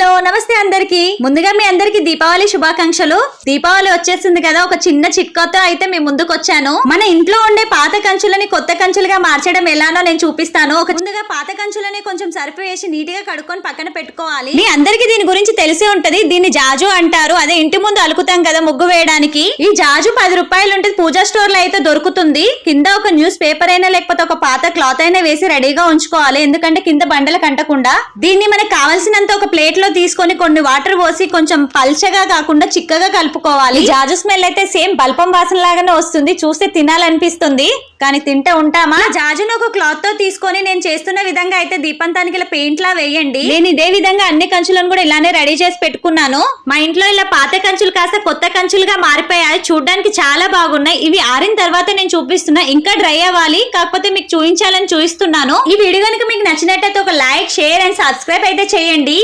Hello నమస్తే అందరికి ముందుగా మీ అందరికి దీపావళి శుభాకాంక్షలు. దీపావళి వచ్చేసింది కదా, ఒక చిన్న చిట్కాతో అయితే మీ ముందుకు వచ్చాను. మన ఇంట్లో ఉండే పాత కంచులని కొత్త కంచులుగా మార్చడం ఎలానో నేను చూపిస్తాను. ముందుగా పాత కంచులని కొంచెం సర్ఫ్ వేసి నీట్ గా కడుక్కొని పక్కన పెట్టుకోవాలి. మీ అందరికి దీని గురించి తెలిసే ఉంటది. దీన్ని జాజు అంటారు. అదే ఇంటి ముందు అలుకుతాం కదా ముగ్గు వేయడానికి. ఈ జాజు 10 రూపాయలు ఉంటుంది. పూజా స్టోర్ లో అయితే దొరుకుతుంది. కింద ఒక న్యూస్ పేపర్ అయినా లేకపోతే ఒక పాత క్లాత్ అయినా వేసి రెడీగా ఉంచుకోవాలి. ఎందుకంటే కింద బండలు కంటకుండా. దీన్ని మనకు కావాల్సినంత ఒక ప్లేట్ లో తీసుకొని కొన్ని వాటర్ పోసి కొంచెం పల్చగా కాకుండా చిక్కగా కలుపుకోవాలి. జాజు స్మెల్ అయితే సేమ్ బల్పం వాసన లాగానే వస్తుంది. చూస్తే తినాలనిపిస్తుంది, కానీ తింటే ఉంటామా? జాజును ఒక క్లాత్ తో తీసుకొని నేను చేస్తున్న విధంగా అయితే దీపంతానికి ఇలా పెయింట్ లా వేయండి. నేను ఇదే విధంగా అన్ని కంచులను కూడా ఇలానే రెడీ చేసి పెట్టుకున్నాను. మా ఇంట్లో ఇలా పాత కంచులు కాస్త కొత్త కంచులుగా మారిపోయాయి. చూడడానికి చాలా బాగున్నాయి. ఇవి ఆరిన తర్వాత నేను చూపిస్తున్నా. ఇంకా డ్రై అవ్వాలి, కాకపోతే మీకు చూపించాలని చూపిస్తున్నాను. ఈ వీడియో కనుక మీకు నచ్చినట్టయితే ఒక లైక్, షేర్ అండ్ సబ్స్క్రైబ్ అయితే చేయండి.